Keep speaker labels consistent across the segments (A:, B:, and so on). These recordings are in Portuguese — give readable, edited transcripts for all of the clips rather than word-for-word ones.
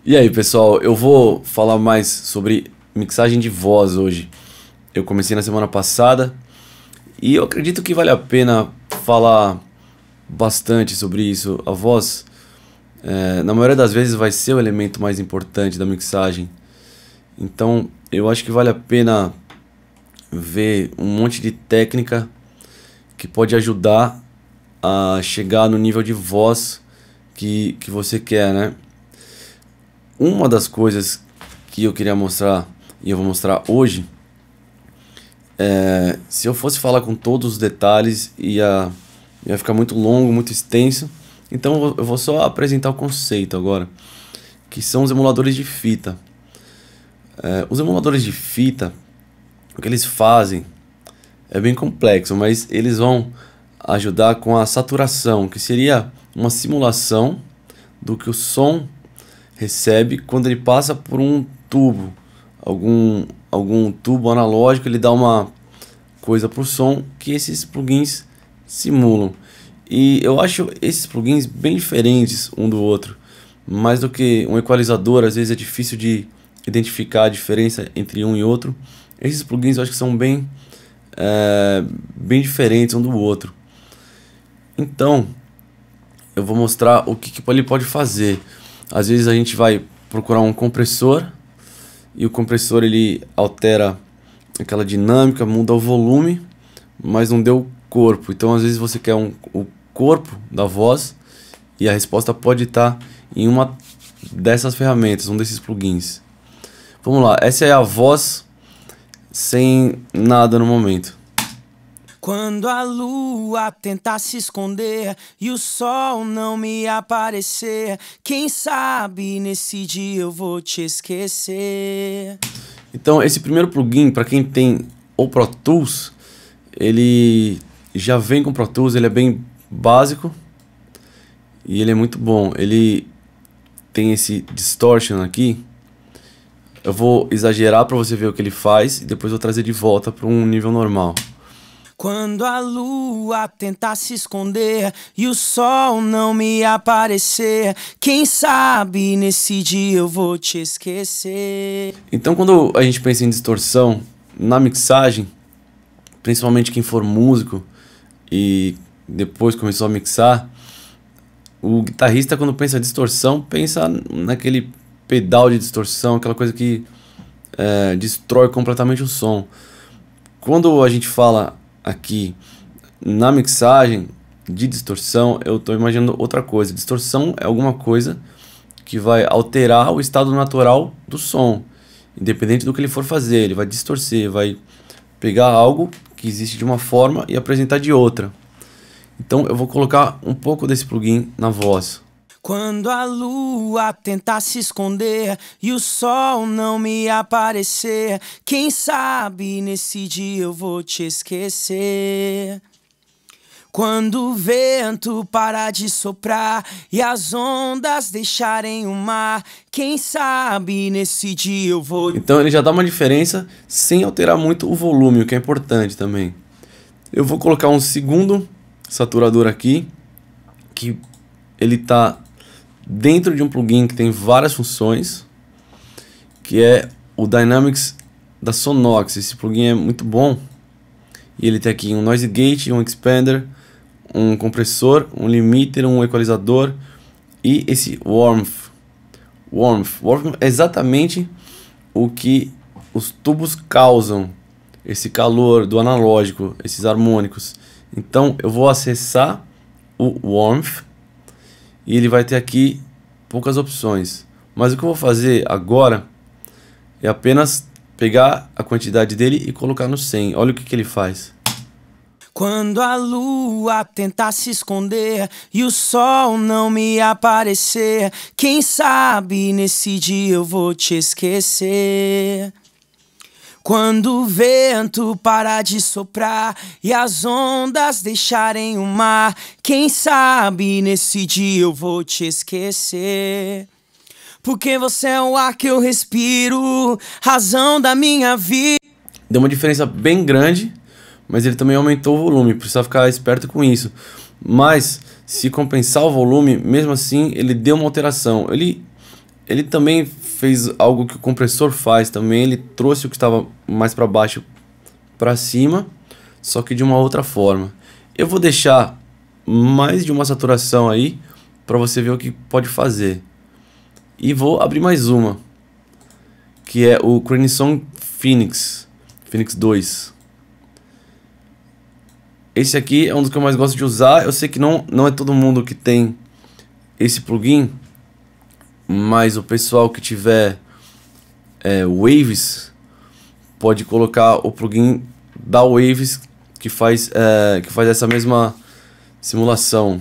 A: E aí, pessoal, eu vou falar mais sobre mixagem de voz hoje. Eu comecei na semana passada e eu acredito que vale a pena falar bastante sobre isso. A voz, na maioria das vezes, vai ser o elemento mais importante da mixagem. Então, eu acho que vale a pena ver um monte de técnica que pode ajudar a chegar no nível de voz que você quer, né? Uma das coisas que eu queria mostrar, e eu vou mostrar hoje, se eu fosse falar com todos os detalhes, ia ficar muito longo, muito extenso. Então eu vou só apresentar o conceito agora, que são os emuladores de fita. Os emuladores de fita, o que eles fazem é bem complexo, mas eles vão ajudar com a saturação, que seria uma simulação do que o som recebe quando ele passa por um tubo, algum tubo analógico. Ele dá uma coisa para o som que esses plugins simulam. E eu acho esses plugins bem diferentes um do outro. Mais do que um equalizador, às vezes é difícil de identificar a diferença entre um e outro. Esses plugins eu acho que são bem diferentes um do outro. Então, eu vou mostrar o que ele pode fazer. Às vezes a gente vai procurar um compressor e o compressor ele altera aquela dinâmica, muda o volume, mas não deu corpo. Então às vezes você quer o corpo da voz e a resposta pode estar em uma dessas ferramentas, um desses plugins. Vamos lá, essa é a voz sem nada no momento.
B: Quando a lua tentar se esconder e o sol não me aparecer, quem sabe nesse dia eu vou te esquecer.
A: Então esse primeiro plugin, para quem tem o Pro Tools, ele já vem com o Pro Tools, ele é bem básico e ele é muito bom. Ele tem esse distortion aqui. Eu vou exagerar para você ver o que ele faz e depois vou trazer de volta para um nível normal.
B: Quando a lua tentar se esconder e o sol não me aparecer, quem sabe nesse dia eu vou te esquecer.
A: Então quando a gente pensa em distorção na mixagem, principalmente quem for músico e depois começou a mixar, o guitarrista, quando pensa em distorção, pensa naquele pedal de distorção, aquela coisa que destrói completamente o som. Quando a gente fala aqui na mixagem de distorção, eu estou imaginando outra coisa. Distorção é alguma coisa que vai alterar o estado natural do som, independente do que ele for fazer. Ele vai distorcer, vai pegar algo que existe de uma forma e apresentar de outra. Então eu vou colocar um pouco desse plugin na voz.
B: Quando a lua tentar se esconder e o sol não me aparecer, quem sabe nesse dia eu vou te esquecer. Quando o vento parar de soprar e as ondas deixarem o mar, quem sabe nesse dia eu vou...
A: Então ele já dá uma diferença sem alterar muito o volume, o que é importante também. Eu vou colocar um segundo saturador aqui, que ele está dentro de um plugin que tem várias funções, que é o Dynamics da Sonox. Esse plugin é muito bom e ele tem aqui um Noise Gate, um Expander, um compressor, um limiter, um equalizador e esse Warmth. Warmth é exatamente o que os tubos causam, esse calor do analógico, esses harmônicos. Então eu vou acessar o Warmth e ele vai ter aqui poucas opções. Mas o que eu vou fazer agora é apenas pegar a quantidade dele e colocar no 100. Olha o que ele faz.
B: Quando a lua tentar se esconder e o sol não me aparecer, quem sabe nesse dia eu vou te esquecer. Quando o vento parar de soprar e as ondas deixarem o mar, quem sabe nesse dia eu vou te esquecer. Porque você é o ar que eu respiro, razão da minha vida.
A: Deu uma diferença bem grande, mas ele também aumentou o volume, precisa ficar esperto com isso. Mas se compensar o volume, mesmo assim ele deu uma alteração. ele também fez algo que o compressor faz também, ele trouxe o que estava mais para baixo para cima, só que de uma outra forma. Eu vou deixar mais de uma saturação aí para você ver o que pode fazer. E vou abrir mais uma, que é o Cranesong Phoenix 2. Esse aqui é um dos que eu mais gosto de usar. Eu sei que não é todo mundo que tem esse plugin, mas o pessoal que tiver Waves pode colocar o plugin da Waves que faz essa mesma simulação,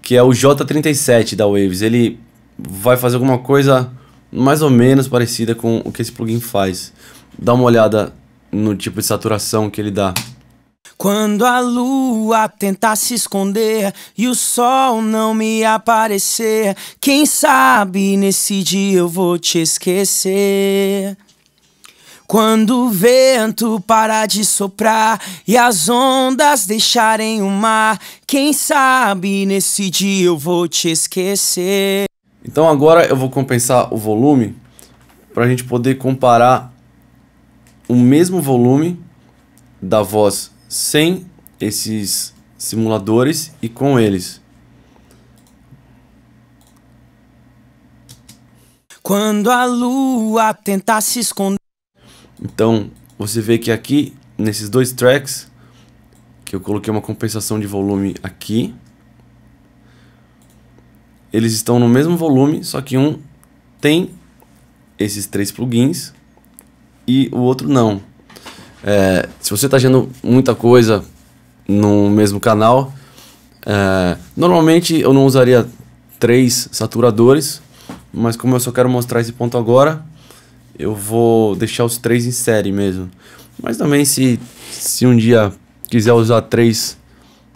A: que é o J37 da Waves. Ele vai fazer alguma coisa mais ou menos parecida com o que esse plugin faz. Dá uma olhada no tipo de saturação que ele dá.
B: Quando a lua tentar se esconder e o sol não me aparecer, quem sabe nesse dia eu vou te esquecer. Quando o vento parar de soprar e as ondas deixarem o mar, quem sabe nesse dia eu vou te esquecer.
A: Então agora eu vou compensar o volume para a gente poder comparar o mesmo volume da voz sem esses simuladores e com eles.
B: Quando a lua tentar se esconder.
A: Então você vê que aqui nesses dois tracks que eu coloquei uma compensação de volume aqui, eles estão no mesmo volume, só que um tem esses 3 plugins e o outro não. Se você está achando muita coisa no mesmo canal, normalmente eu não usaria 3 saturadores, mas como eu só quero mostrar esse ponto agora, eu vou deixar os 3 em série mesmo. Mas também se um dia quiser usar 3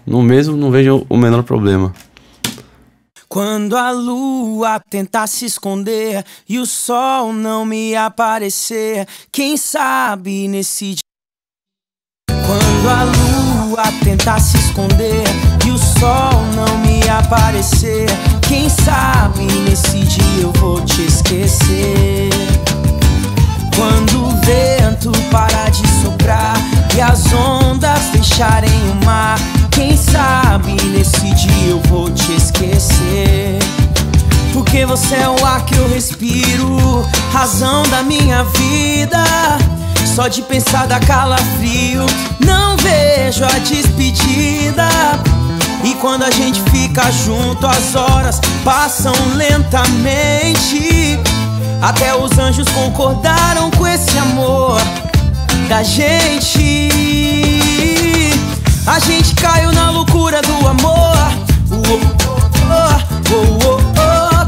A: no mesmo, não vejo o menor problema.
B: Quando a lua tentar se esconder e o sol não me aparecer, quem sabe nesse dia. Quando a lua tentar se esconder e o sol não me aparecer, quem sabe nesse dia eu vou te esquecer. Quando o vento parar de soprar e as ondas deixarem o mar, quem sabe nesse dia eu vou te esquecer. Porque você é o ar que eu respiro, razão da minha vida. Só de pensar dá calafrio, não vejo a despedida. E quando a gente fica junto, as horas passam lentamente. Até os anjos concordaram com esse amor da gente. A gente caiu na loucura do amor.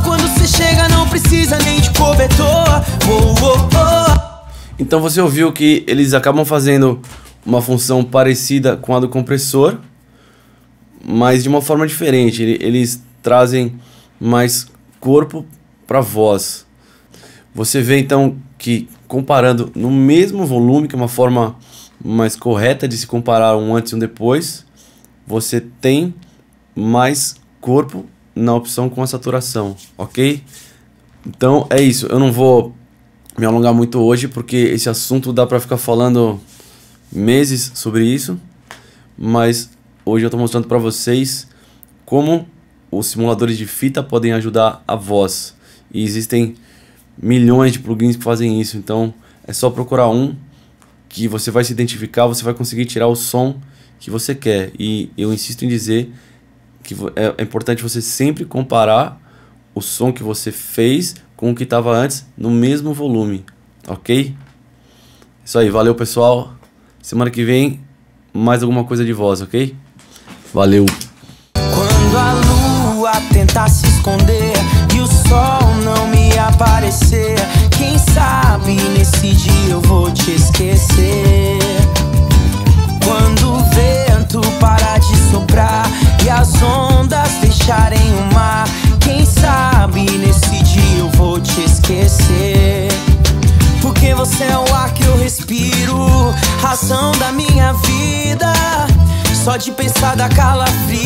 B: Quando você chega não precisa nem de cobertor.
A: Então você ouviu que eles acabam fazendo uma função parecida com a do compressor, mas de uma forma diferente. Eles trazem mais corpo para a voz. Você vê então que comparando no mesmo volume, que é uma forma mais correta de se comparar um antes e um depois, você tem mais corpo na opção com a saturação, ok? Então é isso, eu não vou me alongar muito hoje, porque esse assunto dá para ficar falando meses sobre isso, mas hoje eu estou mostrando para vocês como os simuladores de fita podem ajudar a voz, e existem milhões de plugins que fazem isso. Então é só procurar um que você vai se identificar, você vai conseguir tirar o som que você quer. E eu insisto em dizer que é importante você sempre comparar o som que você fez com o que estava antes no mesmo volume, ok? Isso aí, valeu pessoal. Semana que vem mais alguma coisa de voz, ok? Valeu!
B: Quando a lua tentar se esconder e o sol não me aparecer, quem sabe nesse dia eu vou te esquecer. Quando o vento parar de soprar e as ondas deixarem o mar, quem sabe nesse dia eu vou te esquecer. Porque você é o ar que eu respiro, razão da minha vida. Só de pensar dá calafrio.